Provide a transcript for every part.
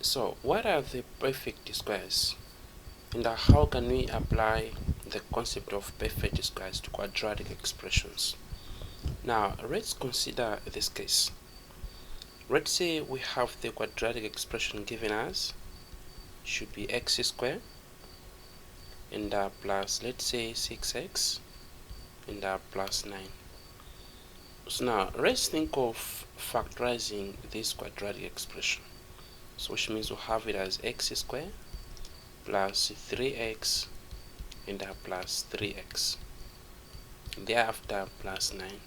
So what are the perfect squares, and how can we apply the concept of perfect squares to quadratic expressions? Now let's consider this case. Let's say we have the quadratic expression given as should be x squared and plus, let's say, 6x and plus 9. So now let's think of factorizing this quadratic expression. So which means we'll have it as x squared plus 3x and plus 3x, thereafter plus 9.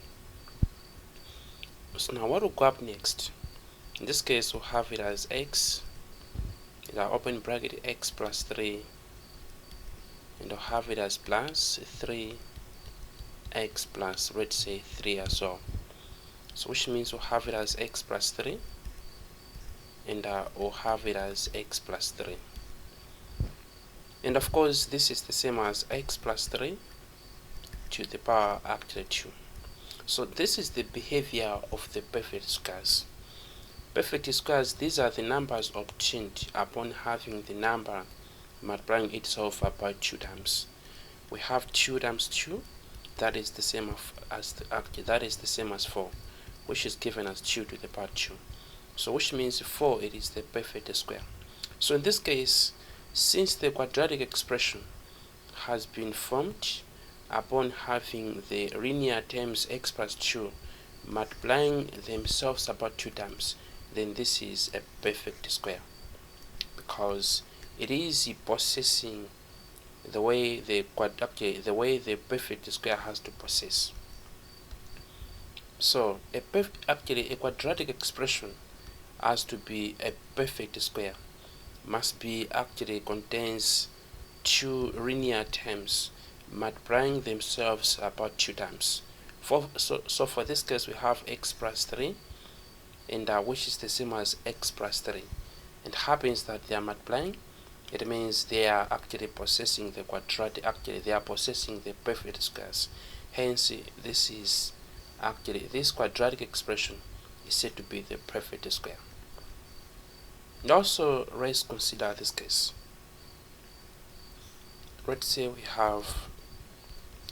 So now what will go up next? In this case we'll have it as x, and I'll open bracket x plus 3, and I'll have it as plus 3x plus, let's say, 3 as well. So which means we'll have it as x plus 3, and we'll have it as x plus 3. And of course this is the same as x plus 3 to the power actually 2. So this is the behavior of the perfect squares. Perfect squares, these are the numbers obtained upon having the number multiplying itself by 2 times. We have 2 times 2, that is the same as 4, which is given as 2 to the power 2. So which means 4, it is the perfect square. So in this case, since the quadratic expression has been formed upon having the linear terms x plus 2 multiplying themselves about 2 times, then this is a perfect square, because it is possessing the way the perfect square has to possess. So a quadratic expression has to be a perfect square, must be contains 2 linear terms multiplying themselves about 2 times. So for this case we have x plus 3, and which is the same as x plus 3. It happens that they are multiplying. It means they are actually possessing the quadratic, they are possessing the perfect squares. Hence this quadratic expression is said to be the perfect square. And also let's consider this case. Let's say we have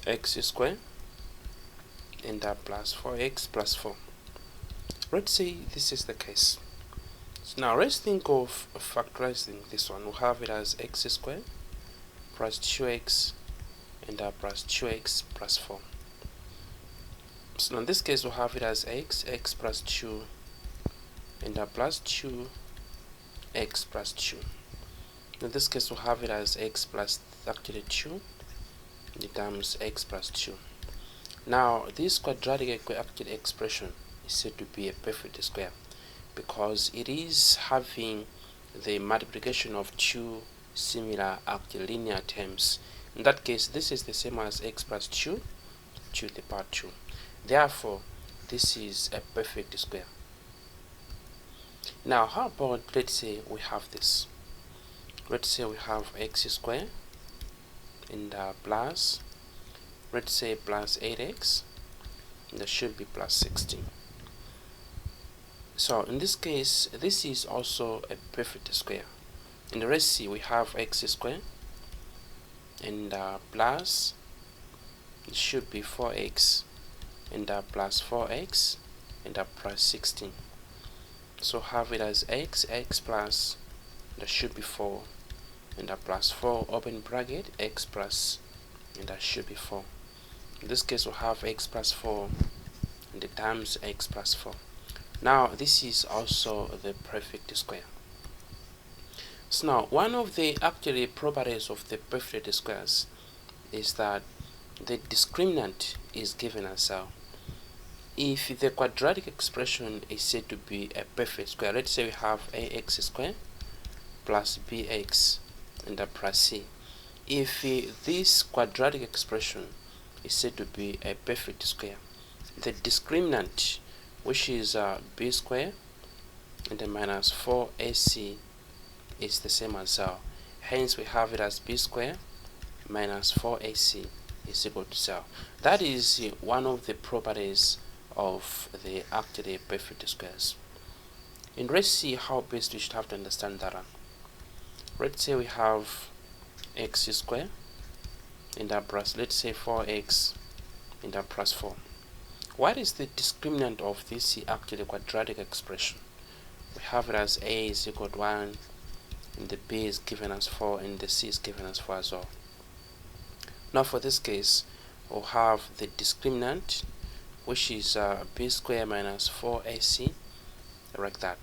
x squared and plus 4x plus 4. Let's say this is the case. So now let's think of factorizing this one. We'll have it as x squared plus 2x and plus 2x plus 4. So in this case we'll have it as x plus 2 and plus 2x plus 2. In this case we'll have it as x plus 2 times x plus 2. Now this quadratic expression is said to be a perfect square because it is having the multiplication of 2 similar linear terms. In that case this is the same as x plus 2 to the power 2. Therefore this is a perfect square. Now how about, let's say we have this. Let's say we have x squared and plus, let's say, plus 8x, and there should be plus 16. So in this case this is also a perfect square. In the let's see, we have x squared and plus, it should be 4x and plus 4x and plus 16. So have it as x plus, that should be 4 and plus 4 open bracket x plus, and that should be 4. In this case we'll have x plus 4 and the times x plus 4. Now this is also the perfect square. So now one of the properties of the perfect squares is that the discriminant is given as if the quadratic expression is said to be a perfect square. Let's say we have ax squared plus bx and plus c. If this quadratic expression is said to be a perfect square, the discriminant, which is b squared and then minus 4ac, is the same as hence we have it as b squared minus 4ac is equal to 0. That is one of the properties of the perfect squares. And let's see how best we should have to understand that one. Let's say we have x squared and that plus, let's say 4x and that plus 4. What is the discriminant of this actually quadratic expression? We have it as a is equal to 1, and the b is given as 4, and the c is given as 4 as well. Now for this case, we'll have the discriminant, which is b squared minus 4ac, like that.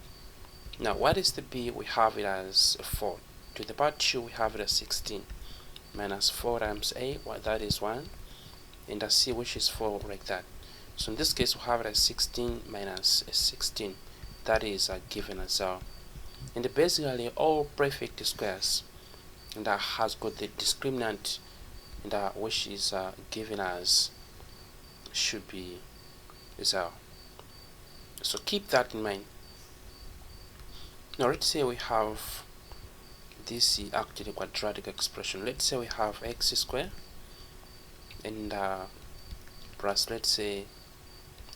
Now what is the b? We have it as 4. To the power 2, we have it as 16 minus 4 times a, well, that is 1, and the c, which is 4, like that. So in this case, we have it as 16 minus 16, that is given as and basically all perfect squares and that has got the discriminant and which is given as should be 0. So keep that in mind. Now let's say we have this actually quadratic expression. Let's say we have x squared and plus, let's say,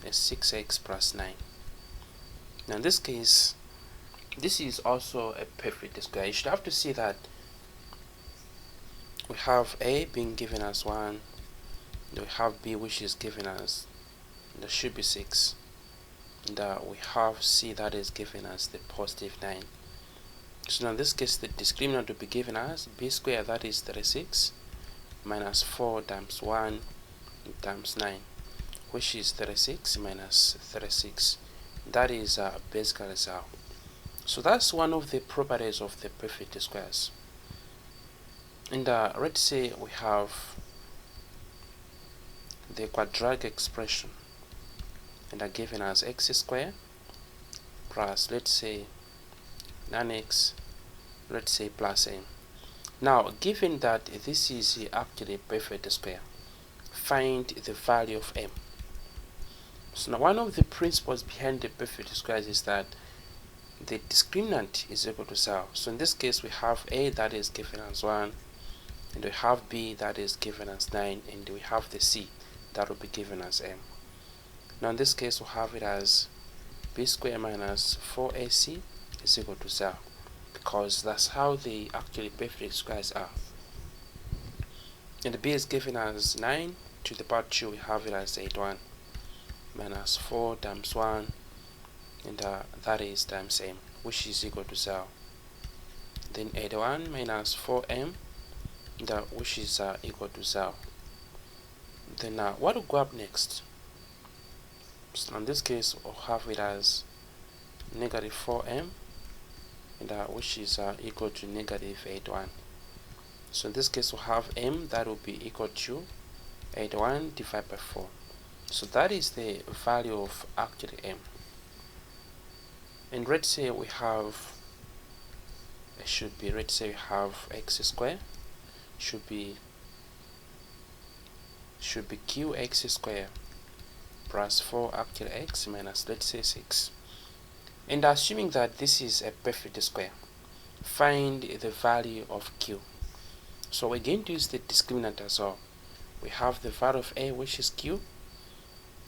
6x plus 9. Now in this case, this is also a perfect square. You should have to see that we have a being given as 1, and we have b which is given as, there should be 6, and we have c that is given as the positive 9. So now in this case, the discriminant will be given as b squared, that is 36, minus 4 times 1 times 9, which is 36 minus 36. That is basically 0. So that's one of the properties of the perfect squares. And let's say we have the quadratic expression and are given as x squared plus, let's say, 9x, let's say, plus m. Now given that this is actually a perfect square, find the value of m. So now one of the principles behind the perfect squares is that the discriminant is equal to 0. So in this case, we have a that is given as 1, and we have b that is given as 9, and we have the c that will be given as m. Now in this case, we have it as b squared minus 4ac is equal to 0, because that's how the actually perfect squares are. And the b is given as 9, to the power 2 we have it as 81 minus 4 times 1, and that is times m, which is equal to 0. Then 81 minus 4m, which is equal to 0. Then what will go up next? So in this case, we'll have it as negative 4m, and which is equal to negative 81. So in this case, we'll have m that will be equal to 81 divided by 4. So that is the value of actually m. And let's say we have, it should be, let's say we have x squared should be qx squared plus 4 actual x minus, let's say, 6. And assuming that this is a perfect square, find the value of q. So we're going to use the discriminant as well. We have the value of a, which is q,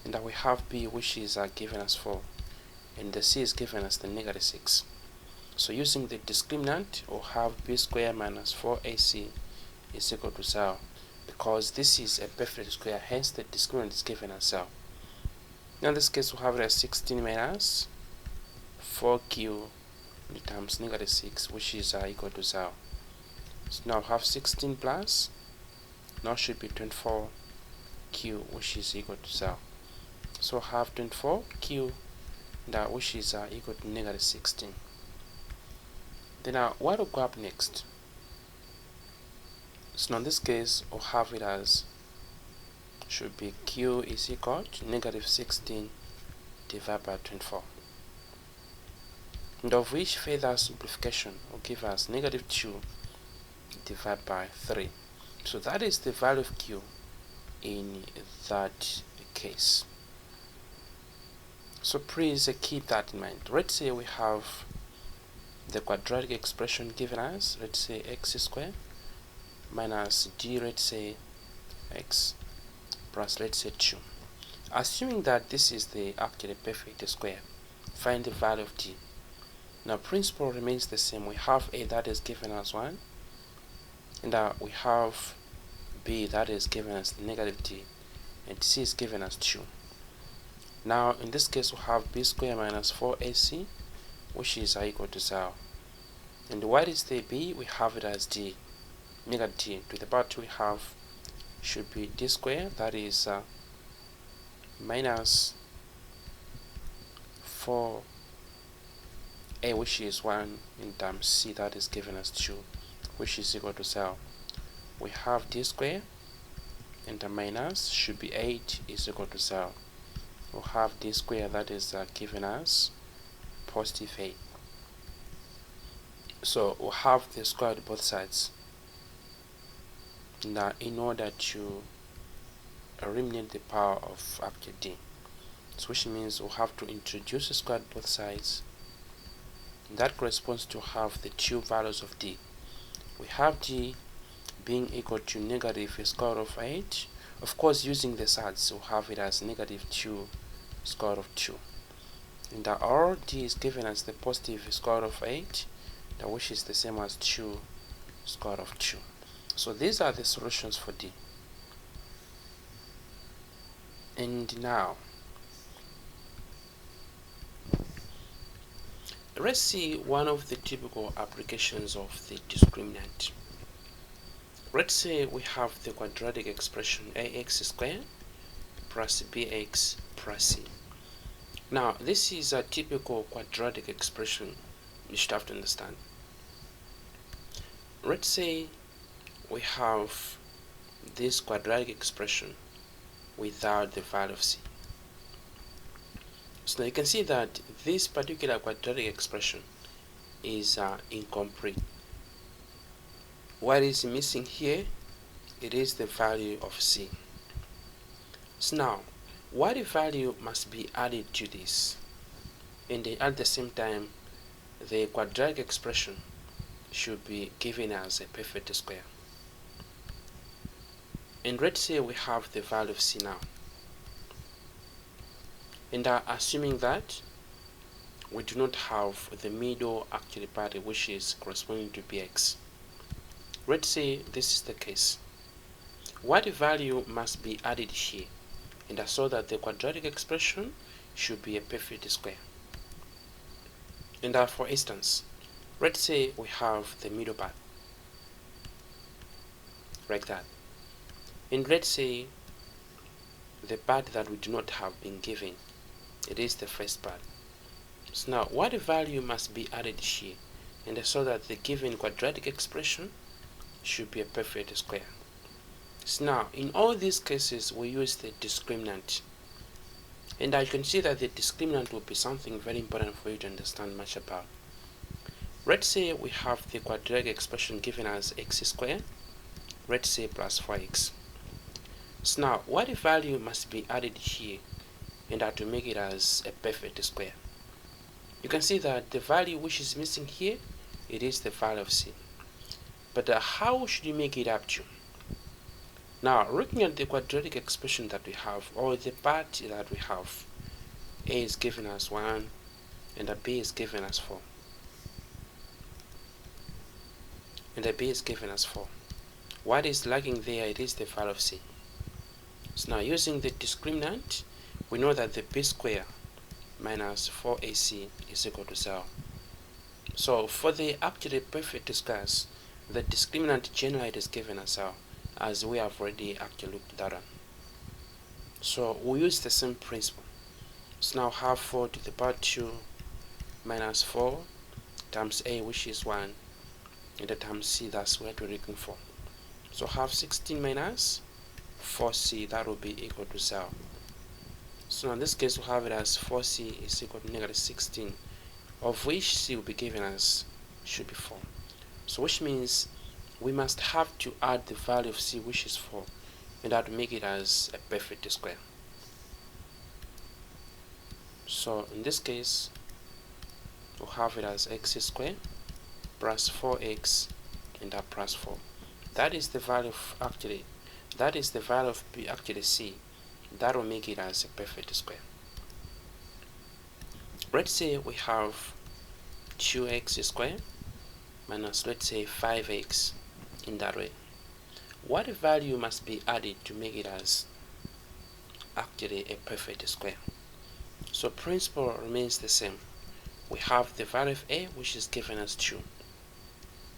and we have b, which is given as 4, and the c is given as the negative 6. So using the discriminant, we'll have b squared minus 4ac is equal to 0, because this is a perfect square, hence the discriminant is given as 0. Now in this case, we'll have it as 16 minus 4q times negative 6, which is equal to 0. So now we have 16 plus, now should be 24q, which is equal to 0. So I have 24q, which is equal to negative 16. Then what will go up next? So now in this case, we'll have it as should be q is equal to negative 16 divided by 24, and of which further simplification will give us negative 2 divided by 3. So that is the value of q in that case. So please keep that in mind. Let's say we have the quadratic expression given as, let's say, x squared minus d, let's say, x plus, let's say, 2. Assuming that this is the actually perfect square, find the value of d. Now principle remains the same. We have A that is given as 1, and we have B that is given as negative D, and C is given as 2. Now in this case we have B squared minus 4AC, which is equal to 0. And what is the B? We have it as D, negative D. To the power 2 we have should be D squared, that is minus 4A, which is 1, in times C that is given as 2, which is equal to 0. We have D squared, and the minus should be 8 is equal to 0. We'll have D squared that is given as positive 8. So we'll have the square root both sides. Now in order to eliminate the power of actually D, so which means we'll have to introduce a square root both sides. That corresponds to have the two values of D. We have D being equal to negative square root of 8. Of course, using the sides, we'll have it as negative 2 square root of 2. And the R D is given as the positive square root of 8, which is the same as 2 square root of 2. So these are the solutions for D. And now let's see one of the typical applications of the discriminant. Let's say we have the quadratic expression ax squared plus bx plus c. Now this is a typical quadratic expression you should have to understand. Let's say we have this quadratic expression without the value of c. So now you can see that this particular quadratic expression is incomplete. What is missing here? It is the value of c. So now, what value must be added to this? And at the same time, the quadratic expression should be given as a perfect square. And let's say we have the value of c now. And assuming that we do not have the middle actually part, which is corresponding to bx. Let's say this is the case. What value must be added here? And so that the quadratic expression should be a perfect square. And for instance, let's say we have the middle part, like that. And let's say the part that we do not have been given, it is the first part. So now, what value must be added here? And so that the given quadratic expression should be a perfect square. So now, in all these cases, we use the discriminant. And you can see that the discriminant will be something very important for you to understand much about. Let's say we have the quadratic expression given as x squared, let's say plus 4x. So now, what value must be added here and to make it as a perfect square? You can see that the value which is missing here, it is the value of c. But how should you make it up to? Now, looking at the quadratic expression that we have, or the part that we have, a is given as 1 and b is given as 4. And b is given as 4. What is lacking there? It is the value of c. So now, using the discriminant, we know that the b squared minus 4ac is equal to 0. So for the actually perfect squares, the discriminant generally is given as 0, as we have already actually looked at. So we use the same principle. So now have 4 to the power 2 minus 4 times a, which is 1, and the times c, that's what we're looking for. So have 16 minus 4c, that will be equal to 0. So in this case, we'll have it as 4c is equal to negative 16, of which c will be given as should be 4. So which means we must have to add the value of c, which is 4, and that will make it as a perfect square. So in this case, we'll have it as x squared plus 4x and plus 4. That is the value of b actually c. That will make it as a perfect square. Let's say we have 2x squared minus, let's say, 5x in that way. What value must be added to make it as actually a perfect square? So principle remains the same. We have the value of a, which is given as 2.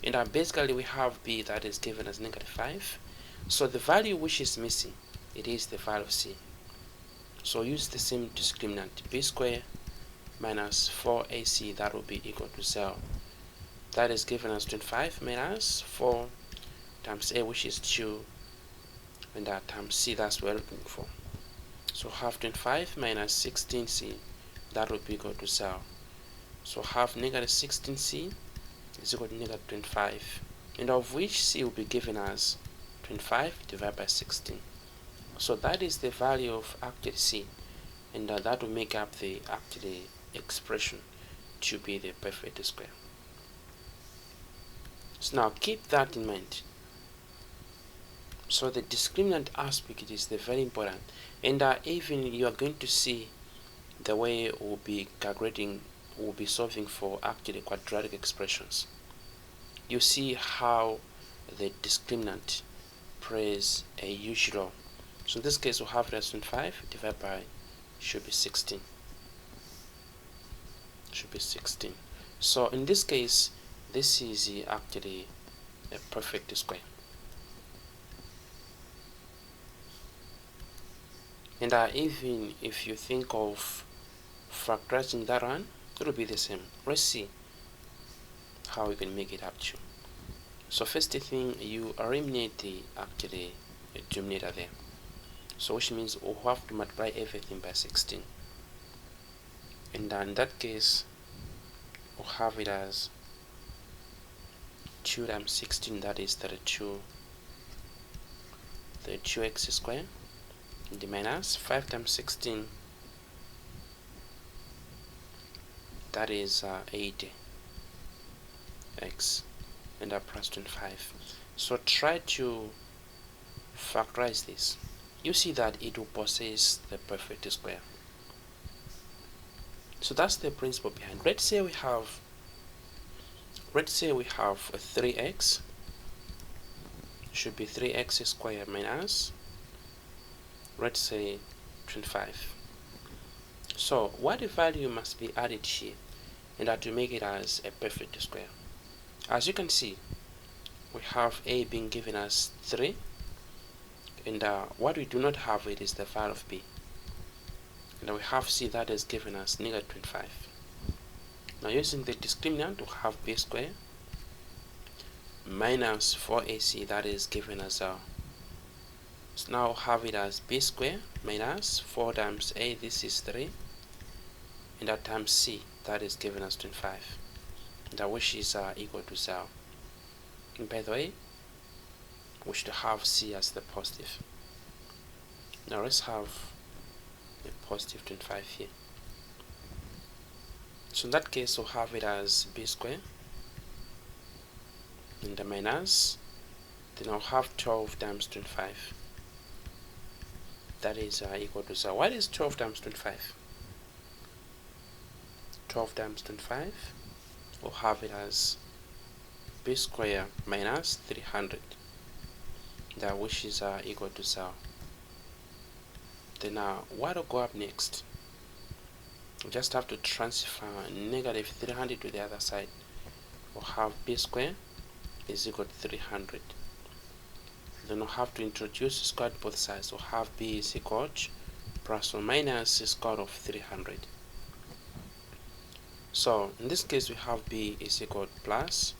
And basically we have b, that is given as -5. So the value which is missing, it is the value of c. So use the same discriminant, b squared minus 4ac, that will be equal to 0. That is given as 25 minus 4 times a, which is 2, and that times c, that's what we're looking for. So half 25 minus 16c, that will be equal to 0. So half -16c is equal to -25, and of which c will be given as 25 divided by 16. So that is the value of actually c, and that will make up the actually expression to be the perfect square. So now keep that in mind. So the discriminant aspect is the very important, and even you are going to see the way we'll be calculating, we'll be solving for actually quadratic expressions. You see how the discriminant plays a huge role. So in this case, we'll have less than 5 divided by should be 16. Should be 16. So in this case, this is actually a perfect square. And even if you think of factorizing that one, it will be the same. Let's see how we can make it up to. So first thing, you eliminate the actually denominator there. So which means we'll have to multiply everything by 16. And in that case, we'll have it as 2 times 16, that is 32x squared, and the minus 5 times 16, that is 80x, and plus 25. So try to factorize this. You see that it will possess the perfect square. So that's the principle behind. Let's say we have a 3x, should be 3x squared minus, let's say, 25. So what value must be added here in order to make it as a perfect square? As you can see, we have a being given as 3, and what we do not have it is the value of b, and we have c that is given as -25. Now using the discriminant, we have b squared minus 4ac, that is given as so now have it as b squared minus 4 times a, this is 3, and that times c, that is given as 25, and which is equal to 0. And by the way, we should have c as the positive. Now let's have a positive 25 here. So in that case, we'll have it as b squared and the minus, then I'll have 12 times 25, that is equal to 0. What is 12 times 25? 12 times 25, we'll have it as b squared minus 300, that which is equal to 0. Then what will go up next? We just have to transfer -300 to the other side. We'll have b squared is equal to 300. Then we'll have to introduce square to both sides. We'll have b is equal to plus or minus the square of 300. So in this case, we have b is equal to plus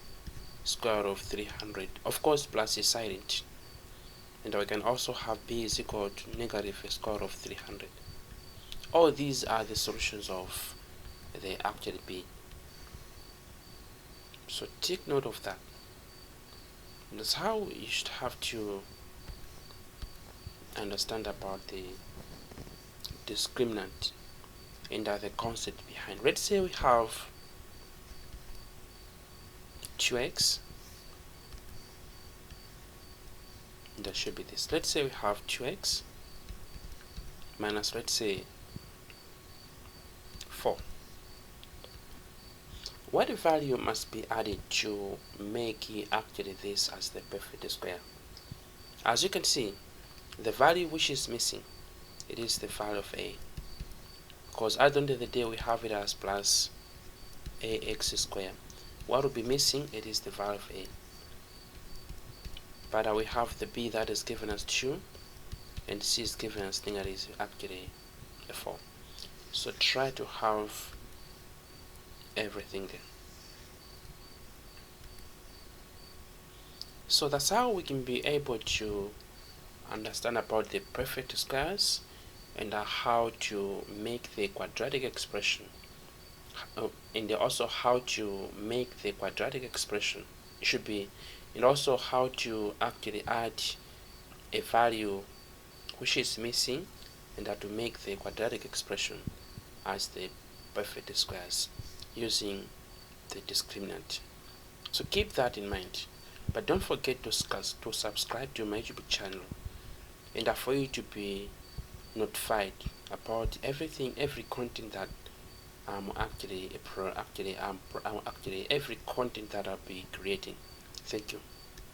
square root of 300. Of course, plus is silent. And we can also have b is equal to negative square root of 300. All these are the solutions of the actual b. So take note of that. That's how you should have to understand about the discriminant and the concept behind. Let's say we have 2x, and that should be this. Let's say we have 2x minus, let's say, 4. What value must be added to make actually this as the perfect square? As you can see, the value which is missing, it is the value of a, because at the end of the day we have it as plus ax squared. What will be missing, it is the value of a, but we have the b that is given as 2 and c is given as thing that is actually a 4. So try to have everything there. So that's how we can be able to understand about the perfect squares and how to make the quadratic expression, and also how to make the quadratic expression should be, and also how to actually add a value which is missing and how to make the quadratic expression as the perfect squares using the discriminant. So keep that in mind, but don't forget to subscribe to my YouTube channel, and for you to be notified about every content that every content that I'll be creating. Thank you.